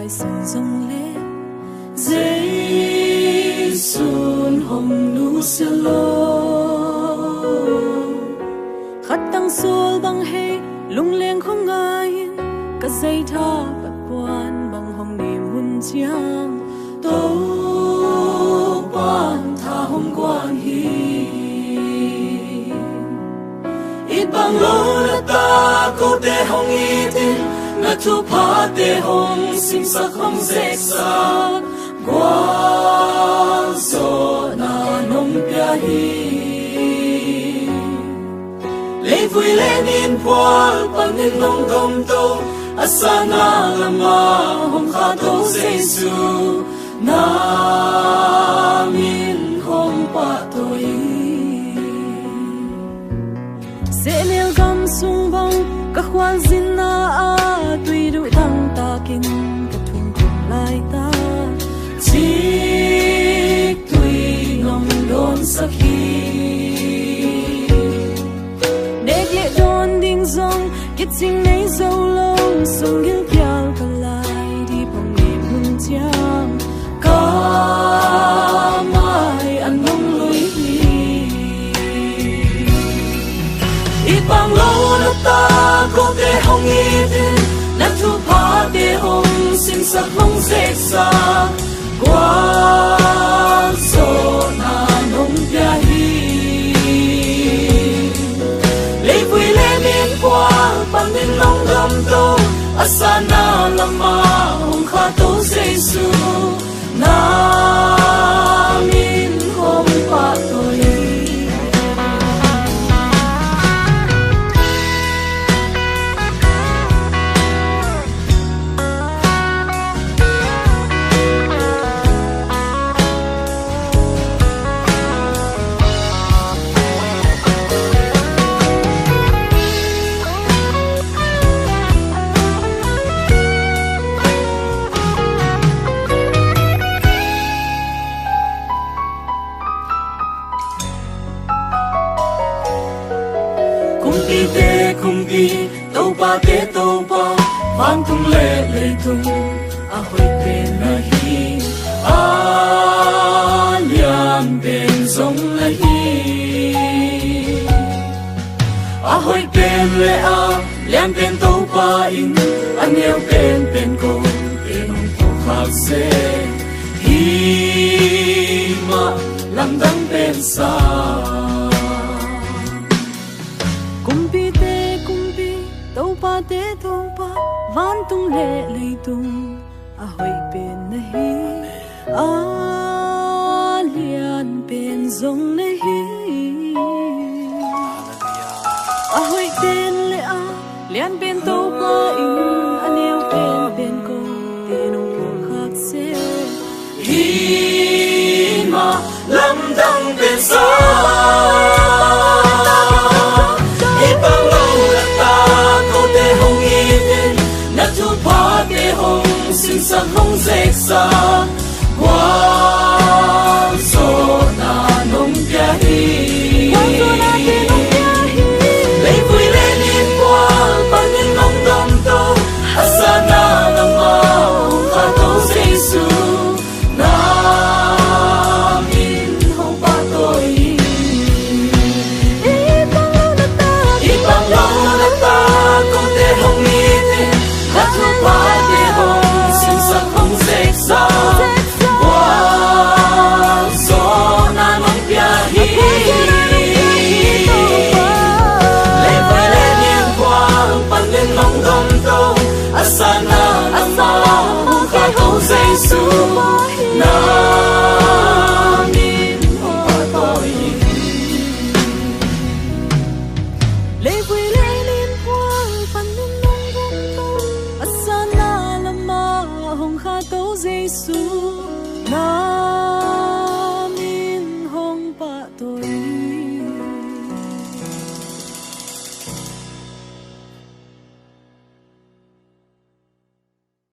lại sừng rồng lê dây xuân hồng nu xe lô khát tăng xuôi bằng hay lung lên không ai cả dây tha bạc quan bằng hồng niềm hun chiang tâu quan tha hồng quan hi ít bằng lô là ta cô tê hồng y tin na thu phá tê hồng sinh sắc hồng dễ sa qua gió na nông bia hi lấy vui lên in qua bằng in nông công tô asana lama hồng kha tô Giêsu na min hồng pa toi sẽ nêu gam sung băng các khoan zin na a tuy đủ thăng ta kinh các thùng cùng lại ta chỉ tuy ngom đón sắc hi để lệ đón đinh dòng kết chính này dâu lâu sông ghiêu piao cả lại đi bằng niềm hương chiang cả mai ăn nông lối đi ít bằng lâu đã ta có thể hồng y tin nát thu phá để hồng sinh sắc hồng dễ xa qua gió na nông bia hi lấy vui lên yên qua bằng nên lòng gầm tô asana lama hồng kha tô Giêsu na min hồng pa toi tâu pa vang tung lệ lệ tung a hoi bên na hi a lian bên giống la hi a hoi bên lệ a lian bên tâu pa in an yêu bên cô bên ông cô khác se hi ma lam đắng bên xa tâu pa van tung lệ lệ tung a hoi bên na hi a lian bên giống na hi a hoi bên lệ a lian bên tâu pa in an yêu bên cô tên ông cô khác se hi ma lam đắng bên xa sinh sắc hồng dễ xa qua gió na nông bia hi lấy vui lên yên qua bằng những nông đom tô asana lama hồng kha tô Giêsu na min hồng pa toi ít bằng lâu đã ta có thể hồng y tin đã thu phá để hồng xa qua gió na nông bia hi lấy vui lên yên qua bằng lên nông đom tô asana lama hồng kha tô Giêsu na min hồng pa toi lấy vui lên yên qua bằng lên nông đom tô asana lama hồng kha tô Giêsu na